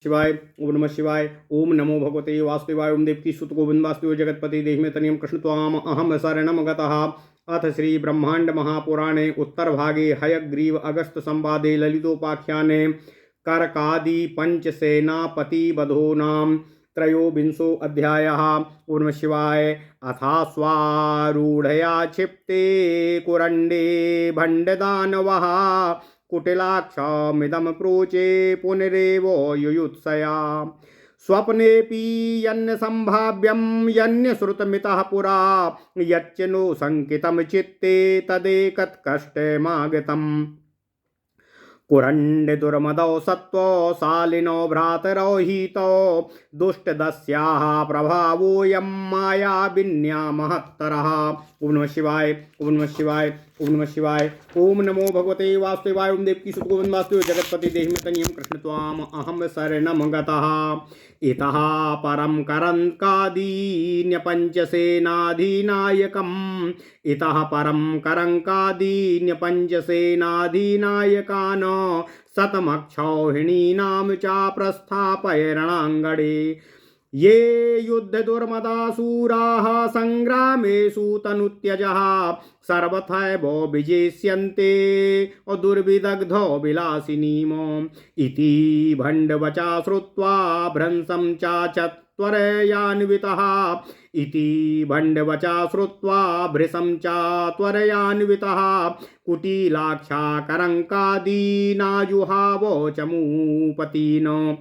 शिवाय। ओम नमः शिवाय। ओम नमो भगवते वासुदेवाय। ओम देवकी सुत गोविंद वासुदेव जगतपति देहिमे तनियम कृष्ण त्वाम अहम शरणम गतः। अथ श्री ब्रह्मांड महापुराणे उत्तरभागे हयग्रीव अगस्त संवादे ललितोपाख्याने करकादि पंचसेनापति वधो नाम त्रयोविंशो अध्यायः। ओम नमः शिवाय। अथास्वारूढ़या क्षिप्ते कुरंडे भंडदानवः कुटिलाक्षमिदं प्रोचे पुनरेवो युयुत्सया। स्वप्नेऽपि यन्यसम्भाव्यं यन्यश्रुतमितः पुरा यच्च नो शङ्कितं चित्ते तदेकत्कष्टमागतम्। कुरण्ड दुर्मदौ सत्त्वो शालिनो भ्रातरौ हितो दुष्टदस्याः प्रभावोऽयं मायाविन्या महत्तरः। ओम नमः शिवाय। ओम नमः शिवाय। ओम नमः शिवाय। ओम नमो भगवते वासुदेवाय। ओम देवकी सुत गोविंद वासुदेव जगतपति देहिमे तनियम कृष्ण त्वाम अहम शरणम गतः। इतः परं करङ्कादीन्यपञ्चसेनाधिनायकम् इतः परं करङ्कादीन्यपञ्चसेनाधिनायकान् शतमक्षौहिणीनां च प्रस्थापय रणाङ्गणे। ये युद्धदुर्मदासूराः सङ्ग्रामेषु तनुत्यजः सर्वथैव विजेष्यन्ते दुर्विदग्धो विलासिनीम्। इति भण्डवचा श्रुत्वा भ्रंशं चाचत्वरयान्वितः। इति भण्डवचा श्रुत्वा भृशं चात्वरयान्वितः। कुटिलाक्षा करङ्कादीनाजुहावो चमूपतीन्।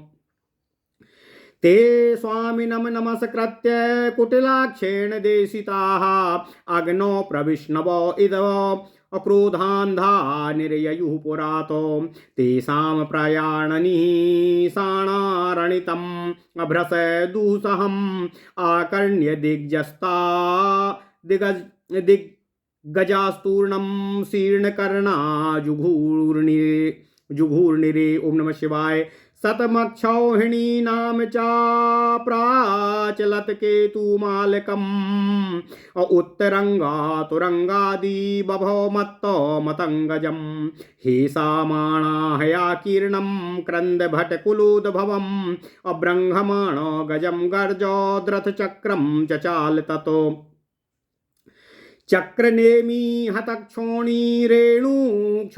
ते स्वामिनं नमस्कृत्य कुटिलाक्षेण देशिताः। अग्नौ प्रविष्णवो इदव अक्रोधान्धा निर्ययुः पुरातो। तेषां प्रयाणनिशाणारणितम् अभ्रस दुःसहम् आकर्ण्य दिग्गजास्तूर्णं शीर्णकर्णा जुघूर्णिरे। ओम नमः शिवाय। शतमक्षौहिणीनां च प्राचलत् केतुमालकम् उत्तरङ्गातुरङ्गादि बभो मत्तो मतङ्गजम्। हेषामाणा हयाकीर्णं क्रन्दभटकुलोद्भवम् अब्रङ्घमाणो गजं गर्जोद्रथचक्रं चचाल ततो। चक्रनेमी हतक्षोणी रेणुक्षपतिरोचिषा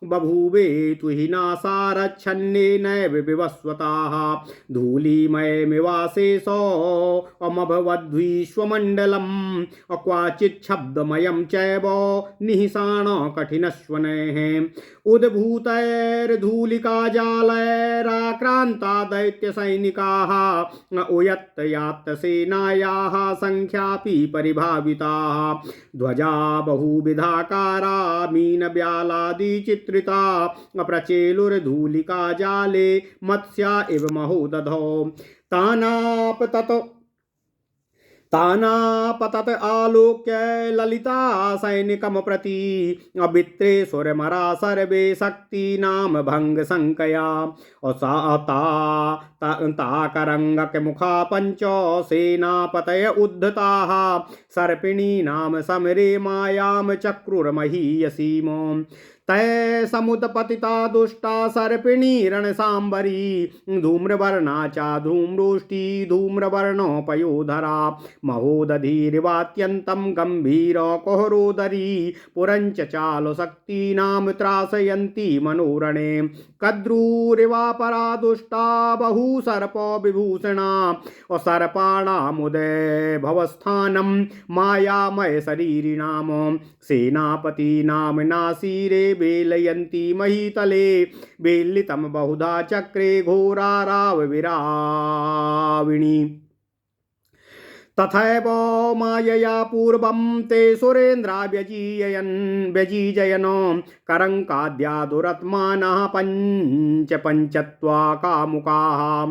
बभूवे तुहिना सारच्छन्ने नैव विवस्वताः। धूलिमयमिवाशेषो अमभवद्विश्वमण्डलम् क्वाचिच्छब्दमयं चैव निःसाण कठिनश्वनैः। उद्भूतैर्धूलिकाजालैराक्रान्ता दैत्यसैनिकाः उयत्तयात्तसेनायाः संख्यापि परिभाविताः। ध्वजा बहुविधाकारा मीनव्यालादिचित्रिता प्रचेलुर्धूलिकाजाले मत्स्या इव महोदधौ। तानापतत आलोक्य ललिता सैनिकं प्रति अभित्रेश्वरमरा सर्वे शक्तीनां भङ्गशङ्कया। ताकरङ्गकमुखा पञ्च सेनापतय उद्धताः सर्पिणीनां समरे मायां चक्रुर्महीयसीम्। तय समुत्पतिता दुष्टा सर्पिणी रणसाम्बरी धूम्रवर्णा च धूम्रोष्ठी धूम्रवर्णोपयोधरा महोदधीर्वात्यन्तं गम्भीर कोहरोदरी पुरञ्च चालशक्तीनां त्रासयन्ती मनोरणे। कद्रूरिवापरा दुष्टा बहुसर्पो विभूषणा सर्पाणामुदय भवस्थानं मायामय शरीरिणां। सेनापतीनां नासीरे बेलयन्ती महीतले बेलितं बहुधा चक्रे घोराराव विराविणी। तथैव मायया पूर्वं ते सुरेन्द्रा व्यजीजयन् करङ्काद्या दुरत्मानः पञ्चत्वा कामुकाः।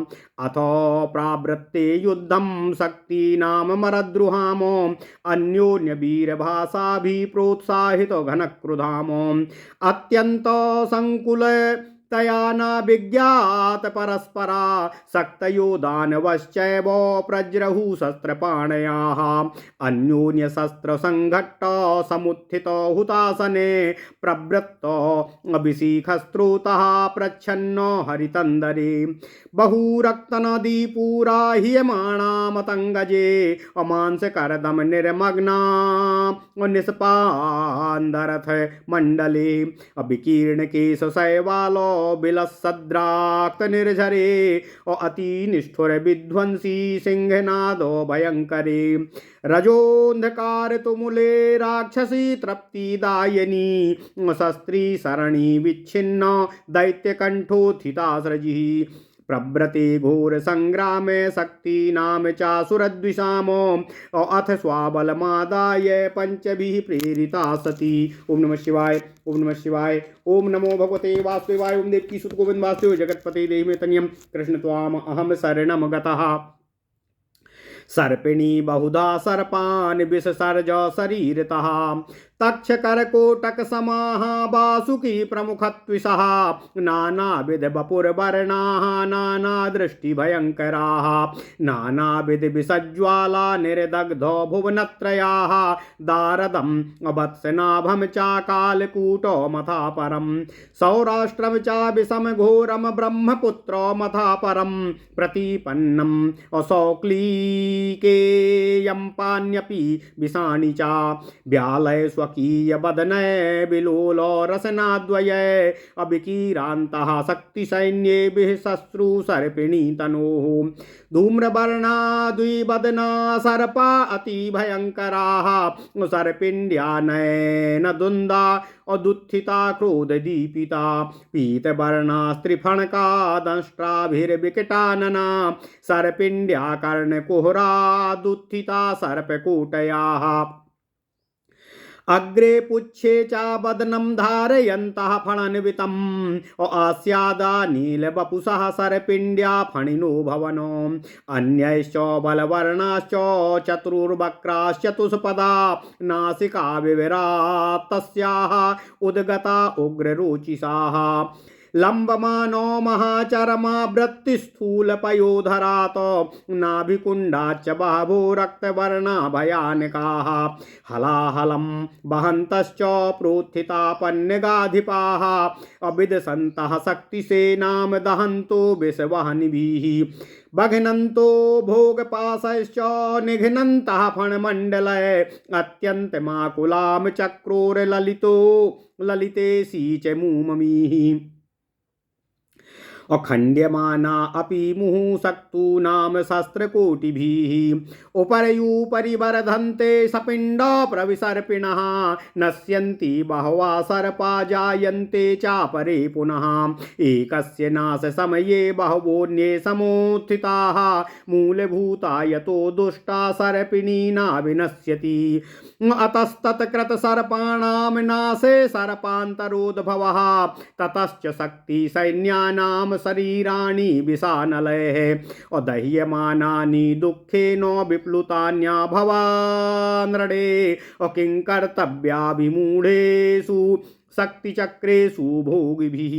अथो प्रावृत्ते युद्धं शक्तीनां मरद्रुहाम् अन्योन्यवीरभाषाभिः प्रोत्साहितो घनक्रुधाम्। अत्यन्त संकुल तया न विज्ञात परस्परा सक्तयो दानवश्चैव प्रज्रहु शस्त्रपाणयाः अन्योन्य शस्त्र संघट्ट समुत्थित हुतासने प्रवृत्त अभिषेखस्त्रोतः प्रच्छन्न हरितंदरे बहुरक्तनदी पूरा ह्रियमाणा मतंगजे अमांस करदम निर्मग्ना निष्पान्दरथ मंडले अभिकीर्ण केश शैवालो बिलसद्राक्त निर्झरे अति निष्ठुर विध्वंसी सिंहनादो भयंकरे रजोन्धकार तुमुले राक्षसी तृप्तिदायिनी शस्त्री सरणी विच्छिन्न दैत्यकंठोत्थितास्रजिः प्रव्रते घोर संग्रामे शक्ति नाम चासुरद्विषामो अथ स्वाबलमादाय पंचभिः प्रेरिता सती। ओम नमः शिवाय, ओम नमः शिवाय, ओम नमो भगवते वासुदेवाय। ओम देवकी सुत गोविंद वासुदेव जगत्पते देहि मे तनियम कृष्ण त्वाम अहम शरणम गतः। सर्पिणी बहुधा सर्पान् विससर्ज शरीरतः तक्ष करकोटक समाः वासुकी प्रमुखत्विषः नानाविध वपुर्वर्णाः नाना दृष्टि भयंकराः नानाविध विसज्ज्वाला निर्दग्धो भुवनत्रयाः दारदम् अवत्सनाभं चाकालकूटो मथा परम् सौराष्ट्रं चाभिषम घोरम ब्रह्मपुत्रो मथा परम् प्रतिपन्नम् असौक्लीकेयं पान्यपि विषाणि च व्यालय स्वकीय बदनय बिलोलो रसनाद्वये अभिकीरान्तः शक्तिसैन्येभिः शश्रु सर्पिणी तनोः धूम्रवर्णा द्विबदना सर्पा अति भयंकराः सर्पिण्या नयन दुन्दा अदुत्थिता क्रोधदीपिता पीतवर्णा स्त्रिफणका दंष्ट्राभिर्विकटानना सर्पिण्या कर्णकुहरा दुत्थिता सर्पकूटयाः अग्रे पुच्छे चा बदनं धारयन्तः फणन्वितम् आस्यादा नीलवपुषः सर्पिण्या फणिनो भवनो अन्यैश्च बलवर्णाश्च चतुर्वक्राश्चतुष्पदा नासिका विविरात् तस्याः उद्गता उग्ररुचिषाः लंबमानो महाचरमा वृत्तिस्थूलपयोधरात् नाभिकुण्डाच्च बहवो रक्तवर्णा भयानकाः हलाहलं वहन्तश्च प्रोत्थितापन्यगाधिपाः अविदसन्तः शक्तिसेनां दहन्तो विषवहनिभिः बघ्नन्तो भोगपाशश्च निघ्नन्तः फणमण्डले अत्यन्तमाकुलां चक्रोरललितो ललिते सीचमूममीः अखण्ड्यमाना अपि मुहुशक्तूनां शस्त्रकोटिभिः उपरयूपरि वर्धन्ते सपिण्डा प्रविसर्पिणः नश्यन्ति बहवः सर्पा जायन्ते चापरे पुनः एकस्य नाशसमये बहवोऽन्ये समुत्थिताः मूलभूता यतो दुष्टा सर्पिणी न विनश्यति अतस्तत्कृतसर्पाणां नाशे सर्पान्तरोद्भवः ततश्च शक्तिसैन्यानां शरीराणि विषानलैः अदह्यमानानि दुःखेन विप्लुतान्याभवान्नृडे किं कर्तव्याभिमूढेषु शक्तिचक्रेषु भोगिभिः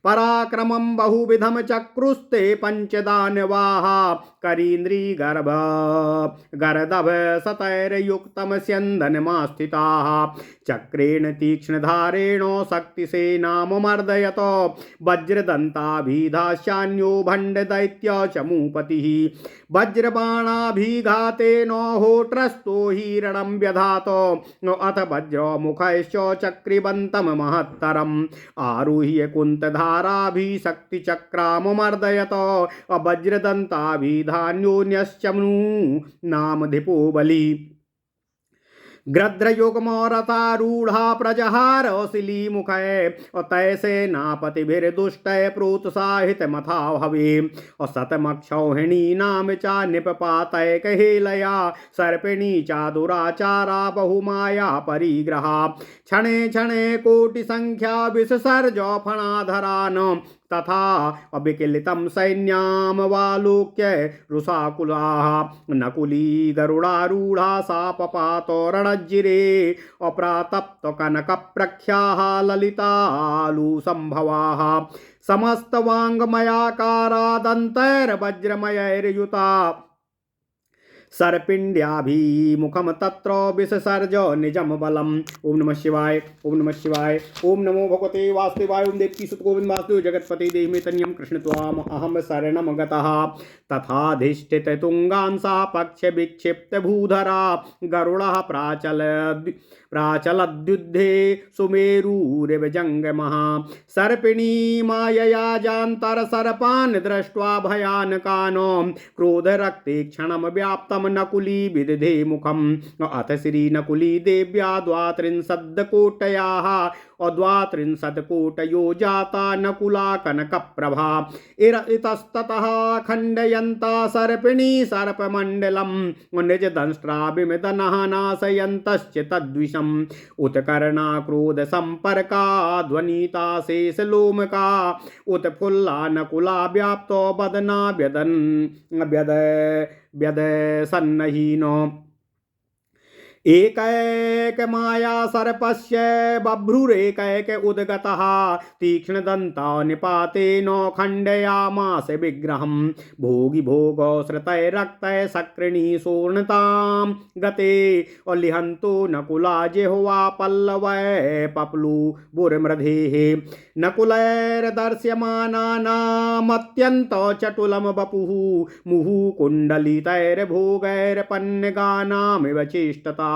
पराक्रमं बहुविधं चक्रुस्ते पञ्चदानवाः करीन्द्रिगर्भ गर्दभ शतैर्युक्तं स्यन्दनमास्थिताः चक्रेण तीक्ष्णधारेण शक्तिसेनामर्दयत वज्रदन्ताभिधास्यान्यो भण्डदैत्य चमूपतिः वज्रबाणाभिघातेन होट्रस्तो हिरणं व्यधात अथ वज्रमुखैश्च चक्रिबन्तं महत्तरम् आरुह्य कुन्तधाराभिः शक्तिचक्रामर्दयत वज्रदन्ताभिधान्योन्यश्चमू नामधिपो बली गृध्रयुग्मरथारूढ़ा प्रजहार शिलीमुखे तैसे नापतिभिर्दुष्टय प्रोत्साहितमथा भवे शतमक्षौहिणी नाम चा निपपातय कहेलया सर्पिणी चा दुराचारा बहुमाया परिग्रहा क्षणे क्षणे कोटिसंख्या विससर्ज फणाधरान् तथा अविकलितं सैन्यामवालोक्य रुषाकुलाः नकुली गरुडारूढ़ा सा पपातो रणज्जिरे अप्रातप्त कनकप्रख्याः ललितालुसम्भवाः समस्तवाङ्गमयाकारादन्तैर्वज्रमयैर्युता सर्पिण्ड्याभिमुखम तत्र विससर्ज निजम बलम। ओम नमः शिवाय, ओम नमः शिवाय, ओम नमो भगवते वासुदेवाय। ओम देवकी सुत गोविंद वासुदेव जगतपति देहि तनियम कृष्ण त्वाम अहम शरणम गतः। तथाधिष्ठित तुंगांसा पक्ष विक्षिप्त भूधरा गरुड़ः प्राचलद्युद्धे सुमेरुरिव जंगमः। सर्पिणी मायया जान्तर सर्पान् दृष्ट्वा भयानकान् क्रोध रक्ते क्षणम व्याप्तम नकुली विदधे मुखम। अथ श्री नकुली देव्या द्वात्रिंशद्कोटयाः द्वात्रिंशत्कोटयो जाता नकुला कनकप्रभा। इतस्ततः खण्डयन्ता सर्पिणी सर्पमण्डलं निजदंष्ट्राभिमिदनः नाशयन्तश्च तद्विषम्। उत्कर्णा क्रोधसम्पर्का ध्वनिता शेषलोमका उत्फुल्ला नकुला व्याप्तो वदना व्यदसन्नहीनो। एकैक माया सर्पस्य बभ्रुरेकैक उद्गतः तीक्ष्णदन्ता निपातेन खण्डयामास विग्रहं। भोगि भोगो श्रुतै रक्तै सक्रिणी शोर्णतां गते लिहन्तो नकुला जिह्वा पल्लवै पप्लु बुर्मृधेः। नकुलैर्दर्श्यमानानामत्यन्त चटुलं वपुः मुहुः कुण्डलितैर्भोगैर्पन्नगानामिव चेष्टता।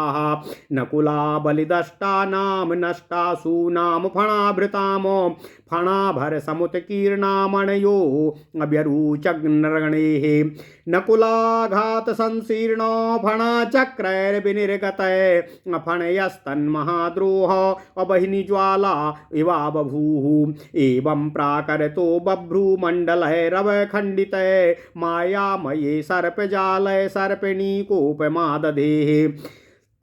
नकुला बलिदष्टानां नष्टासूनां फणाभृतां फणाभर समुत्कीर्णामणयो अव्यरुचग्नरणेः। नकुलाघात संशीर्णो फणाचक्रैर्विनिर्गतै फणयस्तन्महाद्रोह अबहिनिज्वाला इवा बभूः। एवं प्राकरतो बभ्रुमण्डलैरवखण्डितै मायामये सर्पजालय सर्पिणी कोपमादधेः।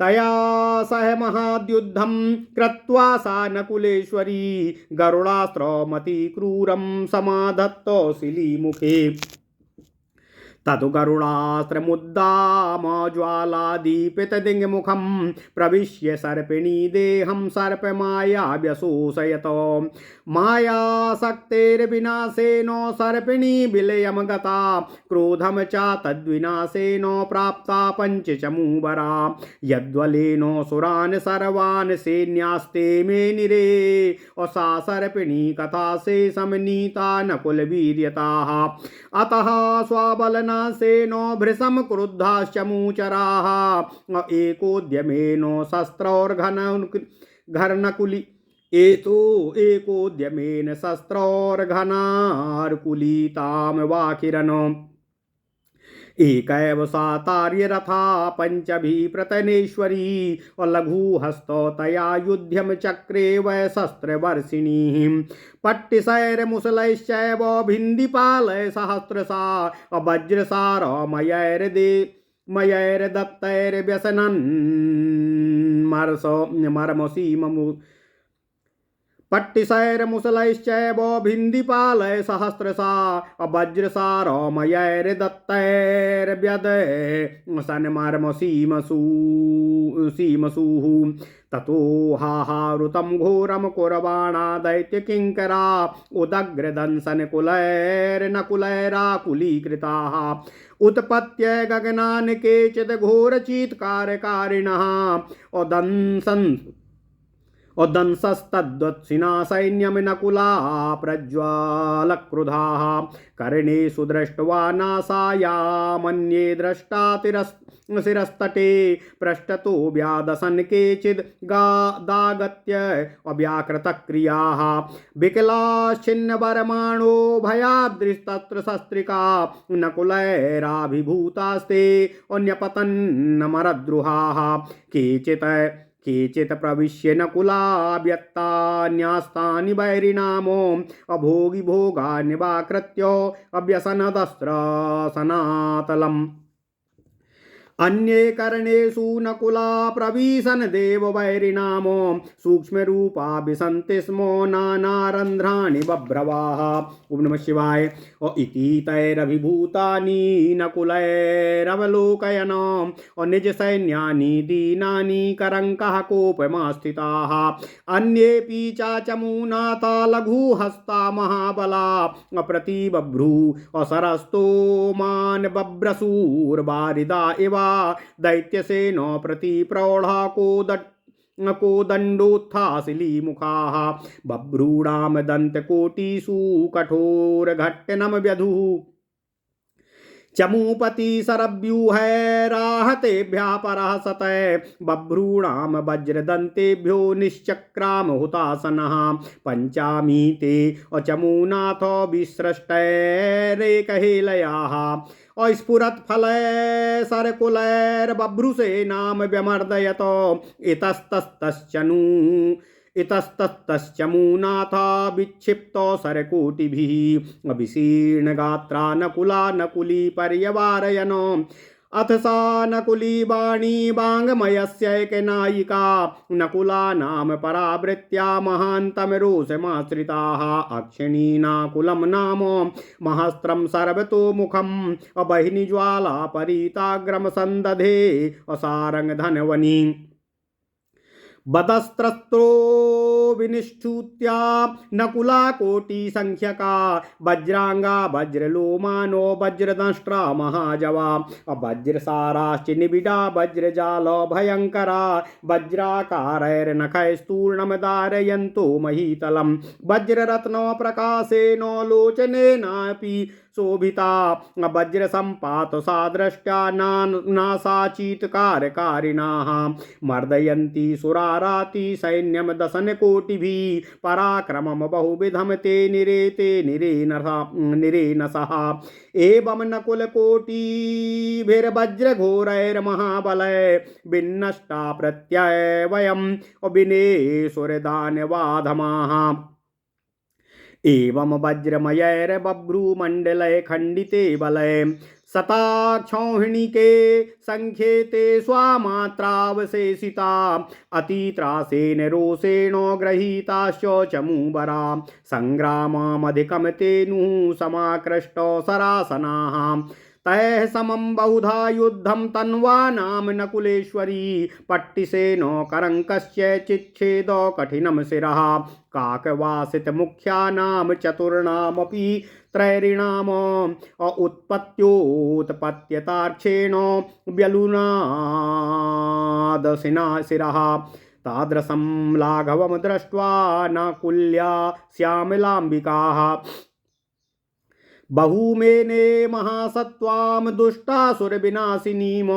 तया सह महाद्युद्धं कृत्वा सा नकुलेश्वरी गरुडास्त्रमति क्रूरं समाधत्तो शिलीमुखे। ततु गरुडास्त्रमुद्दाम ज्वालादीपितदिङ्मुखं प्रविश्य सर्पिणी देहं सर्पमाया व्यशोषयत। मायासक्तेर्विनाशेन सर्पिणी विलयं गता क्रोधं च तद्विनाशेन प्राप्ता पञ्चचमूवरा। यद्वलेन सुरान् सर्वान् सैन्यास्ते मे निरे सा सर्पिणी कथा शेषं नीता नकुलवीर्यताः। अतः स्वाबलनाशेन भृशं क्रुद्धाश्चमूचराः एकोद्यमेन शस्त्रौर्घनकुली एकोद्यमेन शस्त्रौर्घनार्कुलितां वाकिरन्। एकैव सा तार्यरथा पञ्चभिः प्रतनेश्वरी लघुहस्तो तया युध्यं चक्रे वै शस्त्रवर्षिणीः। पट्टिशैर्मुसलैश्चैव भिन्दिपालैः सहस्रशा वज्रसारमयैर्दत्तैर्व्यसनन् मर्मसीममु। पट्टिशैर्मुसलैश्चैव भिन्दिपालैः सहस्रशा वज्रसारमयैर्दत्तैर्व्यसनमर्मसीमसूः। ततो हाहारुतं घोरं कुर्वाणा दैत्यकिङ्करा उदग्रदंशनकुलैर्नकुलैराकुलीकृताः। उत्पत्य गगनान् केचित् घोरचीत्कारकारिणः उदंसस्तद्वत्सिना सैन्यं नकुला प्रज्वालक्रुधाः। कर्णेषु दृष्ट्वा नासायामन्ये द्रष्टातिरस्तटे पृष्ठतो व्यादसन् केचिद् दागत्य अव्याकृतक्रियाः। विकलाश्छिन्नवरमाणो भयाद्रिस्तत्र शस्त्रिका नकुलैराभिभूतास्ते अन्यपतन्नमरद्रुहाः। केचित् प्रविश्य नकुला व्यक्तान्यास्तानि वैरिणामो अभोगि भोगान्यवाकृत्य अव्यसनदस्त्र सनातलम्। अन्ये कर्णेषु नकुला प्रविशन देववैरिणामो सूक्ष्मरूपा विसन्ति स्मो नानारन्ध्राणि बभ्रवाः। ओम नमः शिवाय। और इति तैरभिभूतानि नकुलैरवलोकयन् और निज सैन्यानि दीनानि करङ्कः कोपमास्थिताः। अन्येऽपि चाचमूनाथा लघुहस्ता महाबला प्रतिबभ्रू असरस्तोमान् बभ्रसूर्वारिदा इव दैत्यसेनो प्रतिप्रौढा कोदण्डोत्थासिलीमुखाः बभ्रूणां दन्तकोटिषु कठोरघट्टनं व्यधुः चमूपति सरव्यूहैराहतेभ्यः परः सतय बभ्रूणां वज्रदन्तेभ्यो निश्चक्राम हुतासनः पञ्चामी ते अचमूनाथो विसृष्टैरेकहेलयाः अस्फुरत् फलैः सरकुलैर्बभ्रुसे नाम व्यमर्दयतो इतस्ततश्चमूनाथा विक्षिप्तो सरकोटिभिः अभिशीर्णगात्रा नकुला नकुली पर्यवारयनो अथ सा नकुली वाणी वाङ्मयस्यैकनायिका नकुला नाम परावृत्या महान्तं रोषमाश्रिताः अक्षिणीनाकुलं नाम महस्त्रं सर्वतोमुखम् अबहिनिज्वाला परिताग्रम सन्दधे असारङ्गधनवनी बदस्त्रस्त्रो विनिष्ठुत्या नकुला कोटि संख्यका वज्रांगा वज्रलोमानो वज्रदंष्ट्रा महाजवा वज्रसाराश्च निबिडा वज्रजाल भयंकरा वज्राकारैर्नखैस्तूर्णं धारयन्तो महीतलं वज्ररत्नो प्रकाशेनो लोचनेनापि शोभिता वज्रसम्पात सा दृष्ट्या नासाचीतकारकारिणाः मर्दयन्ति सुराराति सैन्यं दशनकोटिभिः पराक्रमं बहुविधं ते निरेनसः एवं नकुलकोटिभिर्वज्रघोरैर्महाबलै विन्नष्टा प्रत्यवयं विनेशुरदानवाधमाः एवं वज्रमयैर्बभ्रूमण्डले खण्डिते बले शताक्षौहिणीके संख्येते स्वामात्रावशेषिता अतित्रासेन रोषेण गृहीताश्च चमूबरा सङ्ग्राममधिकं तेनुः समाकृष्टो सरासनाः तैः समं बहुधा युद्धं तन्वानां नकुलेश्वरी पट्टिसेनो करङ्कस्य चिच्छेदो कठिनं शिरः काकवासितमुख्यानां चतुर्णामपि त्रैरिणाम उत्पत्त्योत्पत्त्यतार्क्षेण व्यलुनादशिना शिरः तादृशं लाघवं दृष्ट्वा नकुल्या श्यामलाम्बिकाः बहुमेने महासत्त्वां दुष्टासुरविनाशिनीं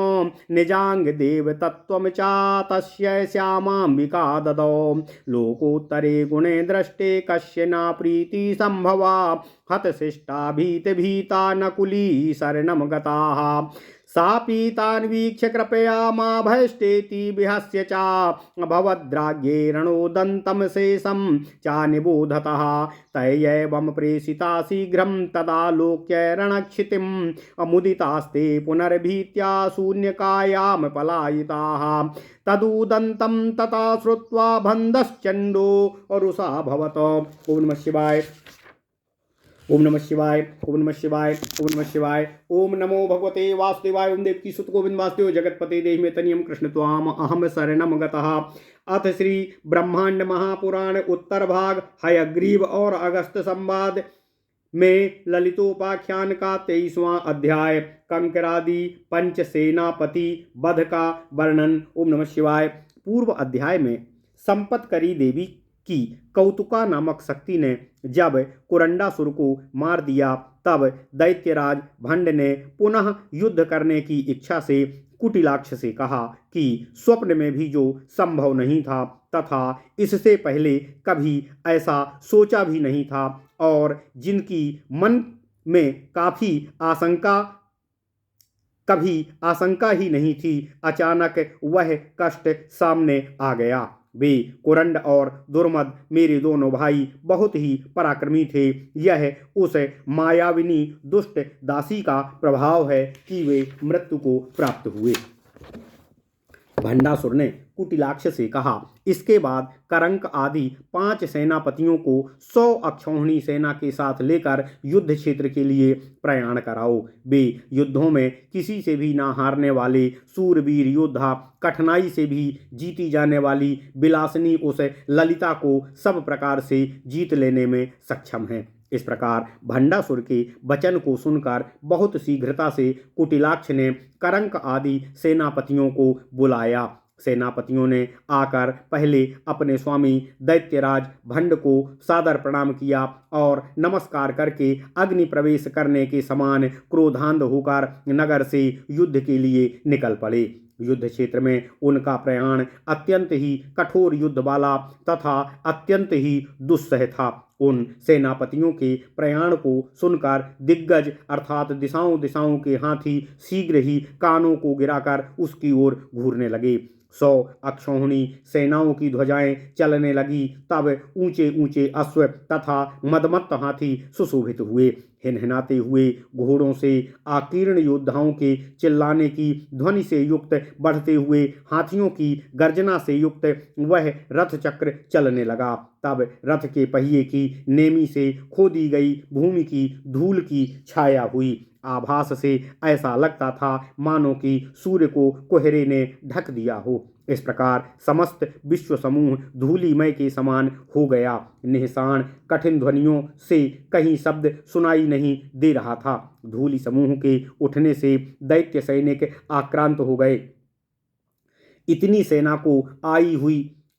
निजाङ्गदेवतत्त्वं च तस्य श्यामाम्बिका ददौ लोकोत्तरे गुणे दृष्टे कस्य न प्रीतिसम्भवा हतशिष्टा भीतभीता नकुली शरणं गताः सापि तान्वीक्ष्य कृपया मा भयष्टेति विहस्य च भवद्राज्ञेरणोदन्तं शेषं चानिबोधतः तयैवं प्रेषिता शीघ्रं तदालोक्य रणक्षितिम् अमुदितास्ते पुनर्भीत्या शून्यकायां पलायिताः तदुदन्तं तथा श्रुत्वा बन्धश्चण्डो रुषा भवत। ओम नमः शिवाय। ओम नमः शिवाय। ओम नमः शिवाय। ओम नमः शिवाय। ओम नमो भगवते वासुदेवाय। ओम देवकी सुत गोविंद वासुदेव जगतपते देहि में तनियम कृष्ण त्वाम अहम शरणम गतः। अथ श्री ब्रह्मांड महापुराण उत्तर भाग हयग्रीव और अगस्त संवाद में ललितोपाख्यान का 23वां अध्याय कंकरादि पंचसेनापति वध का वर्णन। ओम नमः शिवाय। पूर्व अध्याय में संपतकरी देवी की कौतुका नामक शक्ति ने जब कुरंडासुर को मार दिया तब दैत्यराज भंड ने पुनः युद्ध करने की इच्छा से कुटिलाक्ष से कहा कि स्वप्न में भी जो संभव नहीं था तथा इससे पहले कभी ऐसा सोचा भी नहीं था और जिनकी मन में कभी आशंका ही नहीं थी, अचानक वह कष्ट सामने आ गया। वे कुरंड और दुर्मद मेरे दोनों भाई बहुत ही पराक्रमी थे। यह उस मायाविनी दुष्ट दासी का प्रभाव है कि वे मृत्यु को प्राप्त हुए। भंडासुर ने कुटिलाक्ष से कहा, इसके बाद करंक आदि 5 सेनापतियों को 100 अक्षौहिणी सेना के साथ लेकर युद्ध क्षेत्र के लिए प्रयाण कराओ। वे युद्धों में किसी से भी ना हारने वाले सूरवीर योद्धा, कठिनाई से भी जीती जाने वाली विलासिनी उस ललिता को सब प्रकार से जीत लेने में सक्षम हैं। इस प्रकार भंडासुर के वचन को सुनकर बहुत शीघ्रता से कुटिलाक्ष ने करंक आदि सेनापतियों को बुलाया। सेनापतियों ने आकर पहले अपने स्वामी दैत्यराज भंड को सादर प्रणाम किया और नमस्कार करके अग्नि प्रवेश करने के समान क्रोधांध होकर नगर से युद्ध के लिए निकल पड़े। युद्ध क्षेत्र में उनका प्रयाण अत्यंत ही कठोर युद्ध वाला तथा अत्यंत ही दुस्सह था। उन सेनापतियों के प्रयाण को सुनकर दिग्गज अर्थात दिशाओं दिशाओं के हाथी शीघ्र ही कानों को गिराकर उसकी ओर घूरने लगे। 100 अक्षौहिणी सेनाओं की ध्वजाएं चलने लगी। तब ऊंचे ऊंचे अश्व तथा मदमत्त हाथी सुशोभित हुए। हिनहिनाते हुए घोड़ों से आकीर्ण योद्धाओं के चिल्लाने की ध्वनि से युक्त बढ़ते हुए हाथियों की गर्जना से युक्त वह रथ चक्र चलने लगा। तब रथ के पहिए की नेमी से खोदी गई भूमि की धूल की छाया हुई। आभास से ऐसा लगता था मानो कि सूर्य को कोहरे ने ढक दिया हो। इस प्रकार समस्त विश्व समूह धूलिमय के समान हो गया। निहसाण कठिन ध्वनियों से कहीं शब्द सुनाई नहीं दे रहा था। धूलि समूह के उठने से दैत्य सैनिक आक्रांत हो गए। इतनी सेना को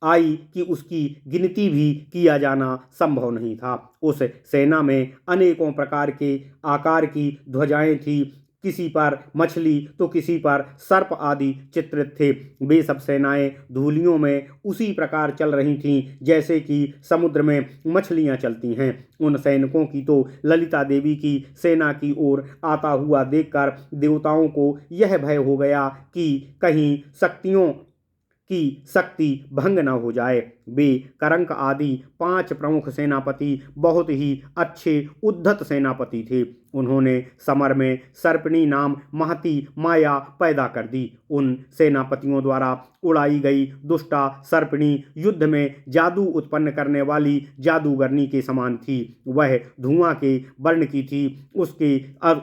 आई कि उसकी गिनती भी किया जाना संभव नहीं था। उस सेना में अनेकों प्रकार के आकार की ध्वजाएं थी। किसी पर मछली तो किसी पर सर्प आदि चित्रित थे। वे सब सेनाएं धूलियों में उसी प्रकार चल रही थीं जैसे कि समुद्र में मछलियां चलती हैं। उन सैनिकों की तो ललिता देवी की सेना की ओर आता हुआ देखकर देवताओं को यह भय हो गया कि कहीं शक्तियों की शक्ति भंग न हो जाए। वे करंक आदि 5 प्रमुख सेनापति बहुत ही अच्छे उद्धत सेनापति थे। उन्होंने समर में सर्पिणी नाम महती माया पैदा कर दी। उन सेनापतियों द्वारा उड़ाई गई दुष्टा सर्पिणी युद्ध में जादू उत्पन्न करने वाली जादूगरनी के समान थी। वह धुआं के वर्ण की थी। उसके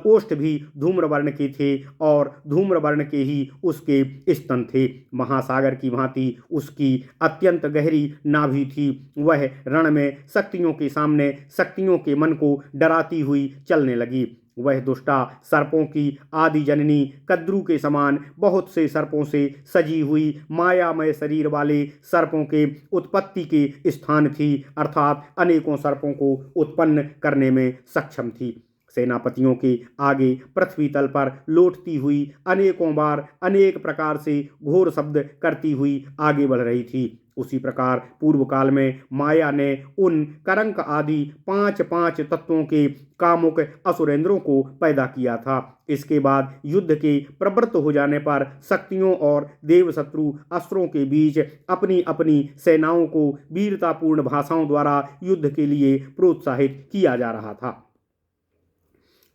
ओष्ठ भी धूम्र वर्ण के थे और धूम्र वर्ण के ही उसके स्तन थे। महासागर की भांति उसकी अत्यंत गहरी नाभि थी। वह रण में शक्तियों के सामने शक्तियों के मन को डराती हुई चलने लगी। वह दुष्टा सर्पों की आदि जननी कद्रू के समान बहुत से सर्पों से सजी हुई मायामय शरीर वाले सर्पों के उत्पत्ति के स्थान थी, अर्थात अनेकों सर्पों को उत्पन्न करने में सक्षम थी। सेनापतियों के आगे पृथ्वी तल पर लौटती हुई अनेकों बार अनेक प्रकार से घोर शब्द करती हुई आगे बढ़ रही थी। उसी प्रकार पूर्व काल में माया ने उन करंक आदि 5 तत्वों के कामुक असुरेंद्रों को पैदा किया था। इसके बाद युद्ध के प्रवृत्त हो जाने पर शक्तियों और देव शत्रु अस्त्रों के बीच अपनी अपनी सेनाओं को वीरतापूर्ण भाषाओं द्वारा युद्ध के लिए प्रोत्साहित किया जा रहा था।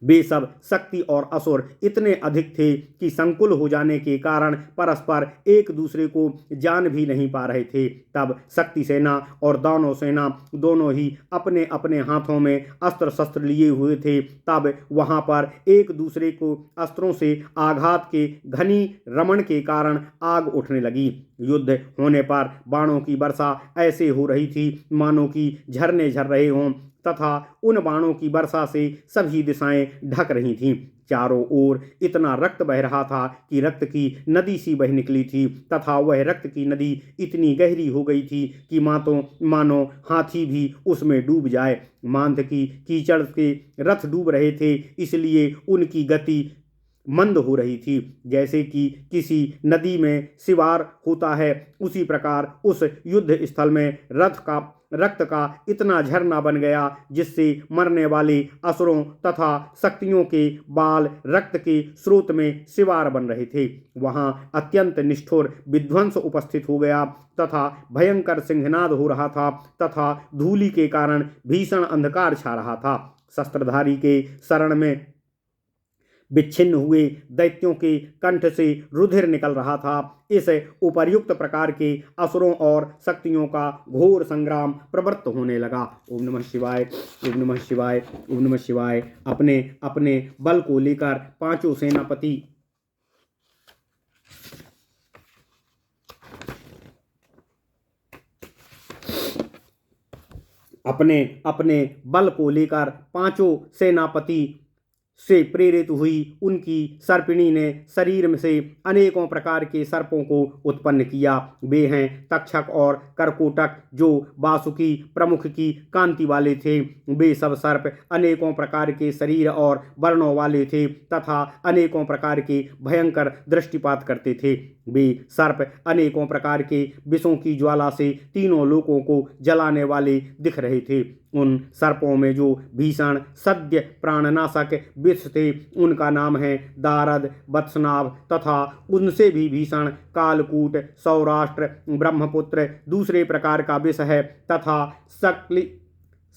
वे सब शक्ति और असुर इतने अधिक थे कि संकुल हो जाने के कारण परस्पर एक दूसरे को जान भी नहीं पा रहे थे। तब शक्ति सेना और दानव सेना दोनों ही अपने अपने हाथों में अस्त्र शस्त्र लिए हुए थे। तब वहां पर एक दूसरे को अस्त्रों से आघात के घनी रमण के कारण आग उठने लगी। युद्ध होने पर बाणों की वर्षा ऐसे हो रही थी मानो कि झरने झर रहे हों तथा उन बाणों की वर्षा से सभी दिशाएं ढक रही थीं। चारों ओर इतना रक्त बह रहा था कि रक्त की नदी सी बह निकली थी तथा वह रक्त की नदी इतनी गहरी हो गई थी कि मानो हाथी भी उसमें डूब जाए। मांध की कीचड़ के रथ डूब रहे थे, इसलिए उनकी गति मंद हो रही थी। जैसे कि किसी नदी में सिवार होता है, उसी प्रकार उस युद्ध स्थल में रक्त का इतना झरना बन गया जिससे मरने वाले असुरों तथा शक्तियों के बाल रक्त के स्रोत में शिवार बन रहे थे। वहां अत्यंत निष्ठुर विध्वंस उपस्थित हो गया तथा भयंकर सिंहनाद हो रहा था तथा धूलि के कारण भीषण अंधकार छा रहा था। शस्त्रधारी के शरण में विच्छिन्न हुए दैत्यों के कंठ से रुधिर निकल रहा था। इस उपर्युक्त प्रकार के असुरों और शक्तियों का घोर संग्राम प्रवृत्त होने लगा। ओम नमः शिवाय, ओम नमः शिवाय, ओम नमः शिवाय। अपने अपने बल को लेकर पांचों सेनापति अपने अपने बल को लेकर पांचों सेनापति से प्रेरित हुई उनकी सर्पिणी ने शरीर में से अनेकों प्रकार के सर्पों को उत्पन्न किया। वे हैं तक्षक और करकोटक जो वासुकी प्रमुख की कांति वाले थे। वे सब सर्प अनेकों प्रकार के शरीर और वर्णों वाले थे तथा अनेकों प्रकार के भयंकर दृष्टिपात करते थे। वे सर्प अनेकों प्रकार के विषों की ज्वाला से तीनों लोकों को जलाने वाले दिख रहे थे। उन सर्पों में जो भीषण सद्य प्राणनाशक विष थे उनका नाम है दारद, वत्सनाभ तथा उनसे भी भीषण कालकूट, सौराष्ट्र, ब्रह्मपुत्र दूसरे प्रकार का विष है तथा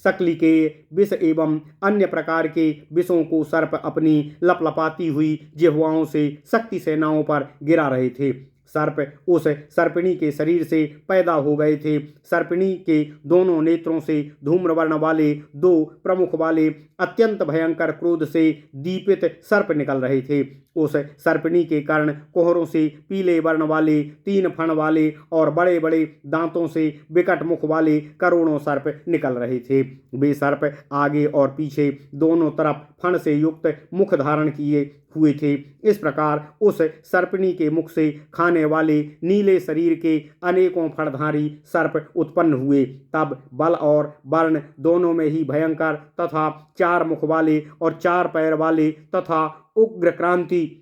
सकलिके विष एवं अन्य प्रकार के विषों को सर्प अपनी लपलपाती हुई जिह्वाओं से शक्ति सेनाओं पर गिरा रहे थे। सर्प उस सर्पिणी के शरीर से पैदा हो गए थे। सर्पिणी के दोनों नेत्रों से धूम्रवर्ण वाले दो प्रमुख वाले अत्यंत भयंकर क्रोध से दीपित सर्प निकल रहे थे। उस सर्पिणी के कर्ण कोहरों से पीले वर्ण वाले तीन फण वाले और बड़े बड़े दांतों से विकट मुख वाले करोड़ों सर्प निकल रहे थे। वे सर्प आगे और पीछे दोनों तरफ फण से युक्त मुख धारण किए हुए थे। इस प्रकार उस सर्पिणी के मुख से खाने वाले नीले शरीर के अनेकों फणधारी सर्प उत्पन्न हुए। तब बल और वर्ण दोनों में ही भयंकर तथा चार मुख वाले और चार पैर वाले तथा उग्र क्रांति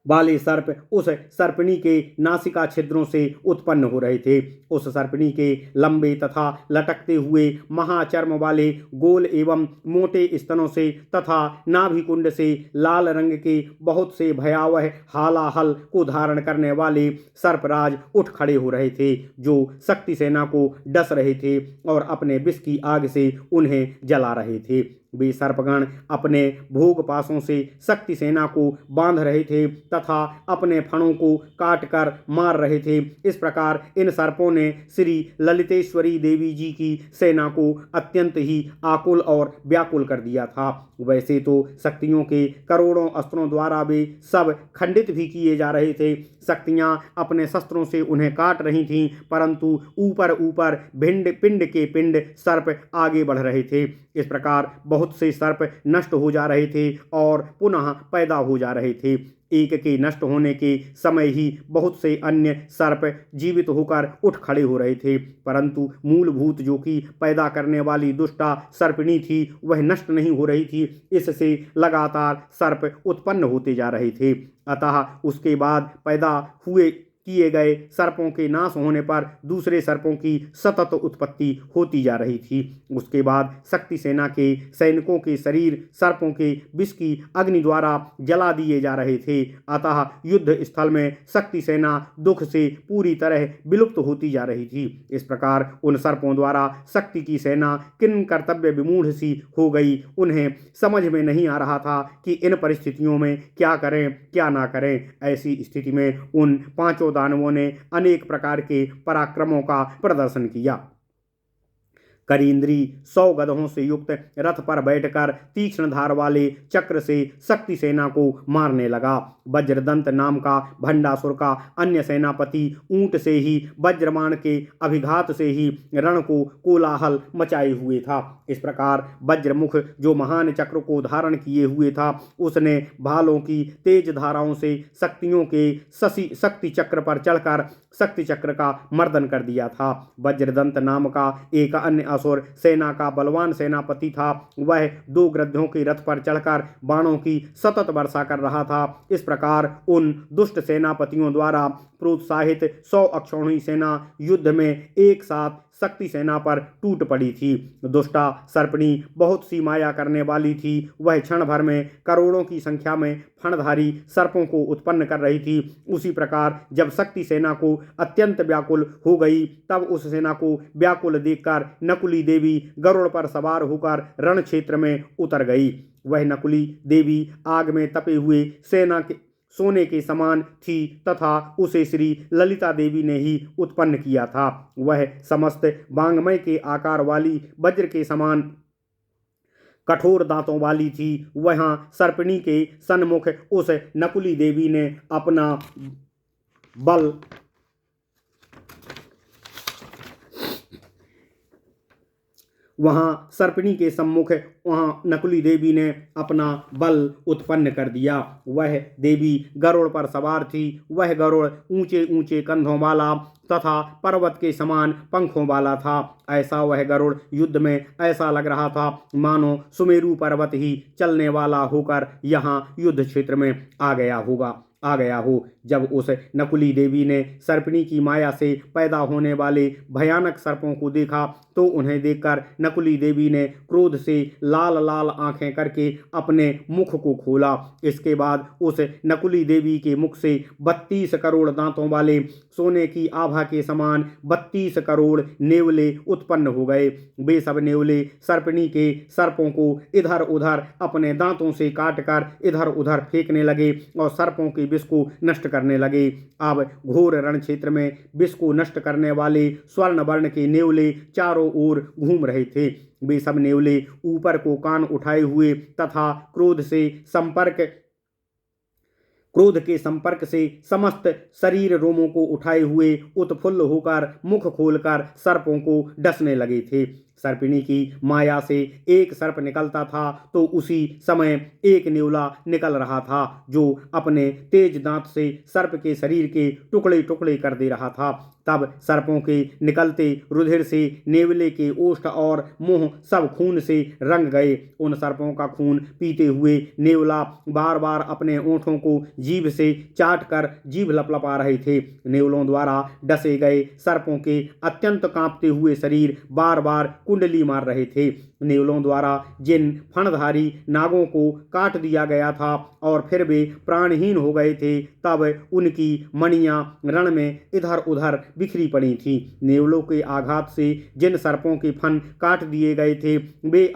वाले सर्प उस सर्पिणी के नासिका छिद्रों से उत्पन्न हो रहे थे। उस सर्पिणी के लंबे तथा लटकते हुए महाचर्म वाले गोल एवं मोटे स्तनों से तथा नाभिकुंड से लाल रंग के बहुत से भयावह हालाहल को धारण करने वाले सर्पराज उठ खड़े हो रहे थे जो शक्ति सेना को डस रहे थे और अपने विष की आग से उन्हें जला रहे थे। वे सर्पगण अपने भोग पासों से शक्ति सेना को बांध रहे थे तथा अपने फणों को काट कर मार रहे थे। इस प्रकार इन सर्पों ने श्री ललितेश्वरी देवी जी की सेना को अत्यंत ही आकुल और व्याकुल कर दिया था। वैसे तो शक्तियों के करोड़ों अस्त्रों द्वारा वे सब खंडित भी किए जा रहे थे। शक्तियां अपने शस्त्रों से उन्हें काट रही थीं, परंतु ऊपर ऊपर भिंड पिंड के पिंड सर्प आगे बढ़ रहे थे। इस प्रकार बहुत से सर्प नष्ट हो जा रहे थे और पुनः पैदा हो जा रहे थे। एक के नष्ट होने के समय ही बहुत से अन्य सर्प जीवित होकर उठ खड़े हो रहे थे, परंतु मूलभूत जो कि पैदा करने वाली दुष्टा सर्पिणी थी वह नष्ट नहीं हो रही थी। इससे लगातार सर्प उत्पन्न होते जा रहे थे। अतः उसके बाद पैदा हुए किए गए सर्पों के नाश होने पर दूसरे सर्पों की सतत उत्पत्ति होती जा रही थी। उसके बाद शक्ति सेना के सैनिकों के शरीर सर्पों के विष की अग्नि द्वारा जला दिए जा रहे थे। अतः युद्ध स्थल में शक्ति सेना दुख से पूरी तरह विलुप्त होती जा रही थी। इस प्रकार उन सर्पों द्वारा शक्ति की सेना किन कर्तव्य विमूढ़ सी हो गई। उन्हें समझ में नहीं आ रहा था कि इन परिस्थितियों में क्या करें क्या ना करें। ऐसी स्थिति में उन पांचों दानवों ने अनेक प्रकार के पराक्रमों का प्रदर्शन किया। करींद्री 100 गधों से युक्त रथ पर बैठकर तीक्ष्ण धार वाले चक्र से शक्ति सेना को मारने लगा। वज्रदंत नाम का भंडासुर का अन्य सेनापति ऊंट से ही वज्रबाण के अभिघात से ही रण को कोलाहल मचाए हुए था। इस प्रकार वज्रमुख जो महान चक्र को धारण किए हुए था उसने भालों की तेज धाराओं से शक्तियों के शक्ति चक्र पर चढ़कर शक्ति चक्र का मर्दन कर दिया था। वज्रदंत नाम का एक अन्य असुर सेना का बलवान सेनापति था। वह 2 गृध्यों के रथ पर चढ़कर बाणों की सतत वर्षा कर रहा था। इस प्रकार उन दुष्ट सेनापतियों द्वारा प्रोत्साहित 100 अक्षौहिणी सेना युद्ध में एक साथ शक्ति सेना पर टूट पड़ी थी। दुष्टा सर्पिणी बहुत सी माया करने वाली थी। वह क्षण भर में करोड़ों की संख्या में फणधारी सर्पों को उत्पन्न कर रही थी। उसी प्रकार जब शक्ति सेना को अत्यंत व्याकुल हो गई, तब उस सेना को व्याकुल देखकर नकुली देवी गरुड़ पर सवार होकर रण क्षेत्र में उतर गई। वह नकुली देवी आग में तपे हुए सेना के सोने के समान थी तथा उसे श्री ललिता देवी ने ही उत्पन्न किया था। वह समस्त वांग्मय के आकार वाली वज्र के समान कठोर दांतों वाली थी। वहां सर्पिणी के सन्मुख उस नकुली देवी ने अपना बल नकुली देवी ने अपना बल उत्पन्न कर दिया। वह देवी गरुड़ पर सवार थी। वह गरुड़ ऊंचे ऊंचे कंधों वाला तथा पर्वत के समान पंखों वाला था। ऐसा वह गरुड़ युद्ध में ऐसा लग रहा था मानो सुमेरु पर्वत ही चलने वाला होकर यहाँ युद्ध क्षेत्र में आ गया हो। जब उस नकुली देवी ने सर्पिणी की माया से पैदा होने वाले भयानक सर्पों को देखा तो उन्हें देखकर नकुली देवी ने क्रोध से लाल लाल आंखें करके अपने मुख को खोला। इसके बाद उस नकुली देवी के मुख से 32 करोड़ दांतों वाले सोने की आभा के समान 32 करोड़ नेवले उत्पन्न हो गए। वे सब नेवले सर्पिणी के सर्पों को इधर उधर अपने दांतों से काटकर इधर उधर फेंकने लगे और सर्पों के विष को नष्ट करने लगे। अब घोर रण क्षेत्र में विष को नष्ट करने वाले स्वर्ण वर्ण के नेवले चारों ओर घूम रहे थे। वे सब नेवले ऊपर को कान उठाए हुए तथा क्रोध के संपर्क से समस्त शरीर रोमों को उठाए हुए उत्फुल्ल होकर मुख खोलकर सर्पों को डसने लगे थे। सर्पिणी की माया से एक सर्प निकलता था तो उसी समय एक नेवला निकल रहा था जो अपने तेज दांत से सर्प के शरीर के टुकड़े टुकड़े कर दे रहा था। तब सर्पों के निकलते रुधिर से नेवले के ओष्ठ और मुंह सब खून से रंग गए। उन सर्पों का खून पीते हुए नेवला बार बार अपने ओंठों को जीभ से चाट कर जीभ लपलपा रहे थे। नेवलों द्वारा डसे गए सर्पों के अत्यंत कांपते हुए शरीर बार बार कुंडली मार रहे थे। नेवलों द्वारा जिन फणधारी नागों को काट दिया गया था और फिर वे प्राणहीन हो गए थे, तब उनकी मणियां रण में इधर उधर बिखरी पड़ी थी। नेवलों के आघात से जिन सर्पों के फन काट दिए गए थे वे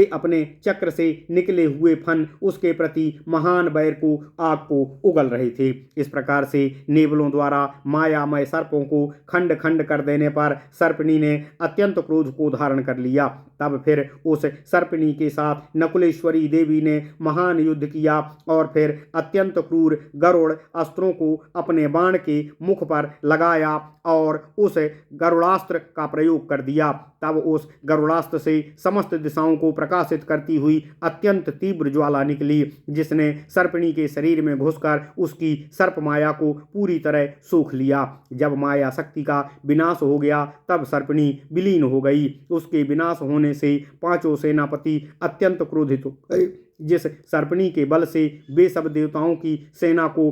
अपने चक्र से निकले हुए फन उसके प्रति महान बैर को आग को उगल रहे थे। इस प्रकार से नेवलों द्वारा मायामय सर्पों को खंड खंड कर देने पर सर्पिणी ने अत्यंत क्रोध को धारण कर लिया। तब फिर उस सर्पिणी के साथ नकुलेश्वरी देवी ने महान युद्ध किया और फिर अत्यंत क्रूर गरुड़ अस्त्रों को अपने बाण के मुख पर लगाया और उस गरुड़ास्त्र का प्रयोग कर दिया। तब उस गरुड़ास्त्र से समस्त दिशाओं को प्रकाशित करती हुई अत्यंत तीव्र ज्वाला निकली, जिसने सर्पिणी के शरीर में घुसकर उसकी सर्प माया को पूरी तरह सोख लिया। जब माया शक्ति का विनाश हो गया तब सर्पिणी विलीन हो गई। उसके विनाश होने से पांचों सेनापति अत्यंत क्रोधित हो गए। जिस सर्पिणी के बल से वे सब देवताओं की सेना को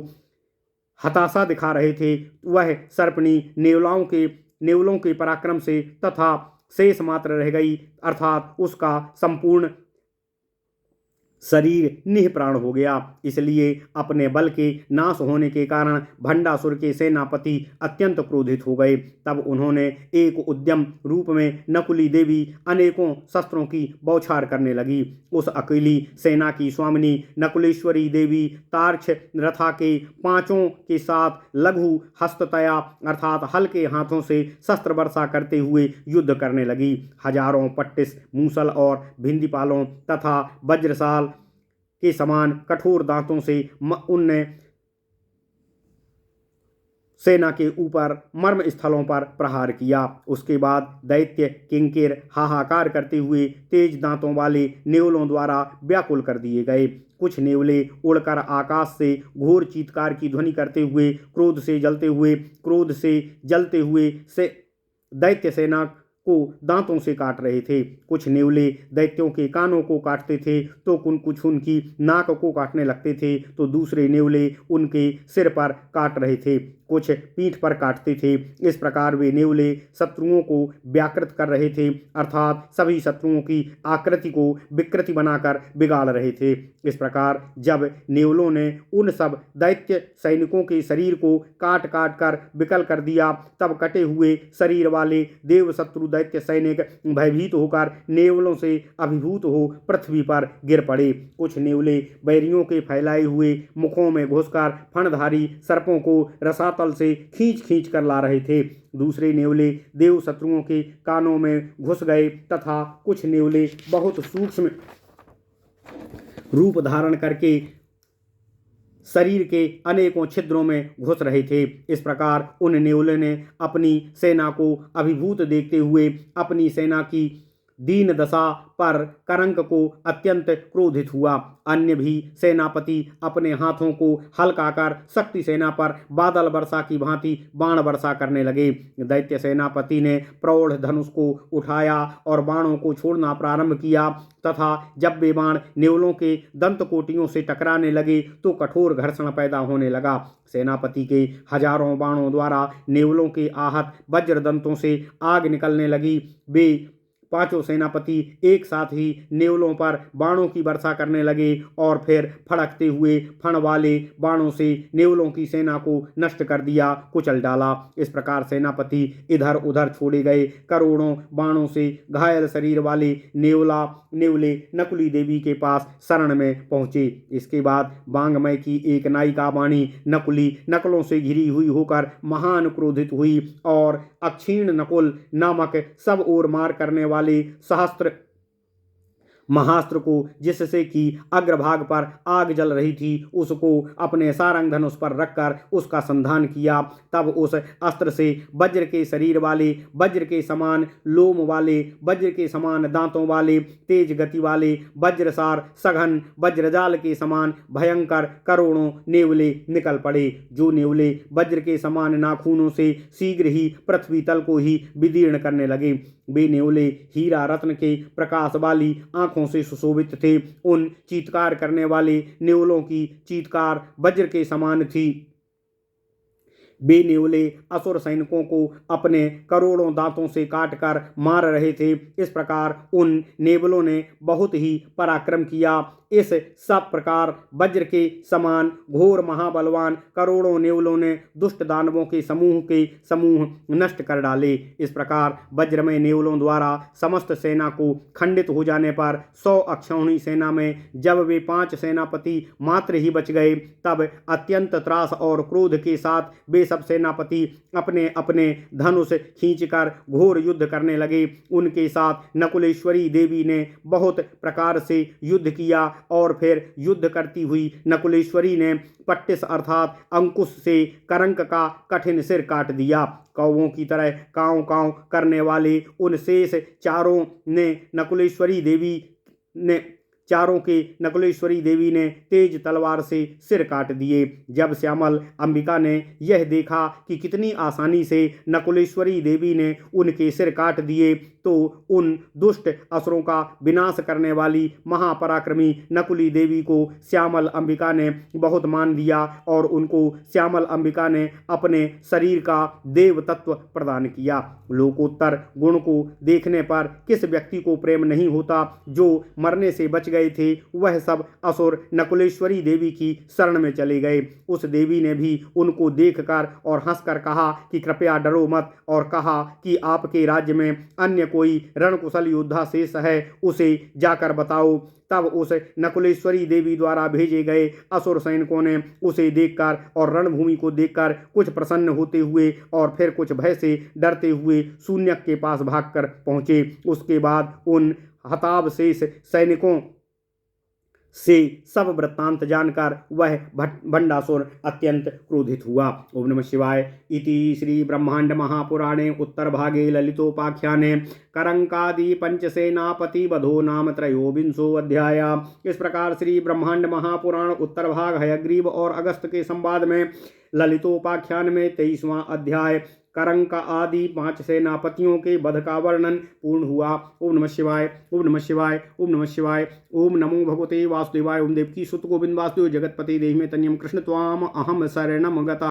हताशा दिखा रहे थे, वह सर्पिणी नेवलों के पराक्रम से तथा शेष मात्र रह गई, अर्थात उसका संपूर्ण शरीर निःप्राण हो गया। इसलिए अपने बल के नाश होने के कारण भंडासुर के सेनापति अत्यंत क्रोधित हो गए। तब उन्होंने एक उद्यम रूप में नकुली देवी अनेकों शस्त्रों की बौछार करने लगी। उस अकेली सेना की स्वामिनी नकुलेश्वरी देवी तार्क्ष रथा के पांचों के साथ लघु हस्ततया अर्थात हल्के हाथों से शस्त्र वर्षा करते हुए युद्ध करने लगी। हजारों पट्टिस, मूसल और भिंदीपालों तथा वज्रसाल के समान कठोर दांतों से उनने सेना के ऊपर मर्म स्थलों पर प्रहार किया। उसके बाद दैत्य किंकिर हाहाकार करते हुए तेज दांतों वाले नेवलों द्वारा व्याकुल कर दिए गए। कुछ नेवले उड़कर आकाश से घोर चीत्कार की ध्वनि करते हुए क्रोध से जलते हुए दैत्य सेना को दांतों से काट रहे थे। कुछ नेवले दैत्यों के कानों को काटते थे तो कुछ उनकी नाक को काटने लगते थे, तो दूसरे नेवले उनके सिर पर काट रहे थे। कुछ पीठ पर काटते थे। इस प्रकार वे नेवले शत्रुओं को व्याकृत कर रहे थे, अर्थात सभी शत्रुओं की आकृति को विकृति बनाकर बिगाड़ रहे थे। इस प्रकार जब नेवलों ने उन सब दैत्य सैनिकों के शरीर को काट काट कर विकल कर दिया, तब कटे हुए शरीर वाले देव शत्रु दैत्य सैनिक भयभीत होकर नेवलों से अभिभूत हो पृथ्वी पर गिर पड़े। कुछ नेवले बैरियों के फैलाए हुए मुखों में घुसकर फणधारी सर्पों को रसातल से खींच खींच कर ला रहे थे। दूसरे नेवले देव शत्रुओं के कानों में घुस गए तथा कुछ नेवले बहुत सूक्ष्म रूप धारण करके शरीर के अनेकों छिद्रों में घुस रहे थे। इस प्रकार उन नेवलों ने अपनी सेना को अभिभूत देखते हुए अपनी सेना की दीन दशा पर करंक को अत्यंत क्रोधित हुआ। अन्य भी सेनापति अपने हाथों को हल्काकर शक्ति सेना पर बादल वर्षा की भांति बाण वर्षा करने लगे। दैत्य सेनापति ने प्रौढ़ धनुष को उठाया और बाणों को छोड़ना प्रारंभ किया तथा जब वे बाण नेवलों के दंतकोटियों से टकराने लगे तो कठोर घर्षण पैदा होने लगा। सेनापति के हजारों बाणों द्वारा नेवलों के आहत वज्रदंतों से आग निकलने लगी। वे पांचों सेनापति एक साथ ही नेवलों पर बाणों की वर्षा करने लगे और फिर फड़कते हुए फण वाले बाणों से नेवलों की सेना को नष्ट कर दिया, कुचल डाला। इस प्रकार सेनापति इधर उधर छोड़े गए करोड़ों बाणों से घायल शरीर वाले नेवले नकुली देवी के पास शरण में पहुंचे। इसके बाद बांगमय की एक नायिका वाणी नकुली नकलों से घिरी हुई होकर महान क्रोधित हुई और अक्षीण नकुल नामक सब ओर मार करने वाले सहस्त्र महास्त्र को जिससे कि अग्रभाग पर आग जल रही थी उसको अपने सारंग धनुष पर रखकर उसका संधान किया। तब उस अस्त्र से वज्र के शरीर वाले, वज्र के समान लोम वाले, वज्र के समान दांतों वाले, तेज गति वाले, वज्रसार सघन वज्रजाल के समान भयंकर करोड़ों नेवले निकल पड़े। जो नेवले वज्र के समान नाखूनों से शीघ्र ही पृथ्वी तल को ही विदीर्ण करने लगे। वे नेवले हीरा रत्न के प्रकाश वाली आंखों से सुशोभित थे। उन चीत्कार करने वाले नेवलों की चीत्कार वज्र के समान थी। वे नेवले असुर सैनिकों को अपने करोड़ों दांतों से काटकर मार रहे थे। इस प्रकार उन नेवलों ने बहुत ही पराक्रम किया। इस सब प्रकार वज्र के समान घोर महाबलवान करोड़ों नेवलों ने दुष्ट दानवों के समूह नष्ट कर डाले। इस प्रकार वज्रमय नेवलों द्वारा समस्त सेना को खंडित हो जाने पर 100 अक्षौहिणी सेना में जब वे 5 सेनापति मात्र ही बच गए, तब अत्यंत त्रास और क्रोध के साथ वे सब सेनापति अपने अपने धनुष खींचकर घोर युद्ध करने लगे। उनके साथ नकुलेश्वरी देवी ने बहुत प्रकार से युद्ध किया और फिर युद्ध करती हुई नकुलेश्वरी ने पट्टिस अर्थात अंकुश से करंक का कठिन सिर काट दिया। कौवों की तरह कांव कांव करने वाले उन शेष नकुलेश्वरी देवी ने तेज तलवार से सिर काट दिए। जब श्यामल अंबिका ने यह देखा कि कितनी आसानी से नकुलेश्वरी देवी ने उनके सिर काट दिए, तो उन दुष्ट असुरों का विनाश करने वाली महापराक्रमी नकुली देवी को श्यामल अंबिका ने बहुत मान दिया और उनको श्यामल अंबिका ने अपने शरीर का देव तत्व प्रदान किया। लोकोत्तर गुण को देखने पर किस व्यक्ति को प्रेम नहीं होता। जो मरने से बच गए थे वह सब असुर नकुलेश्वरी देवी की शरण में चले गए। उस देवी ने भी उनको देखकर और हंसकर कहा कि कृपया डरो मत, और कहा कि आपके राज्य में अन्य कोई रणकुशल योद्धा शेष है, उसे जाकर बताओ। तब उस नकुलेश्वरी देवी द्वारा भेजे गए असुर सैनिकों ने उसे देखकर और रणभूमि को देखकर कुछ प्रसन्न होते हुए और फिर कुछ भय से डरते हुए शून्यक के पास भागकर पहुंचे। उसके बाद उन हताब शेष सैनिकों से सब वृत्तांत जानकर वह भंडासुर अत्यंत क्रोधित हुआ। ओम नमः शिवाय। इति श्री ब्रह्मांड महापुराणे उत्तर भागे ललितोपाख्याने करंकादि पंचसेनापति वधो नाम त्रयोविंशो अध्याय। इस प्रकार श्री ब्रह्मांड महापुराण उत्तर भाग हयग्रीव और अगस्त के संवाद में ललितोपाख्यान में 23वां अध्याय करंक आदि 5 सेनापतियों के वध का वर्णन पूर्ण हुआ। ओम नमः शिवाय, ओम नमः शिवाय, ओम नमः शिवाय। ओम नमो भगवते वासुदेवाय। ओम देवकी सुत गोविंद वासुदेव जगतपति देहि में तन्यम कृष्ण त्वाम अहम शरणम गता।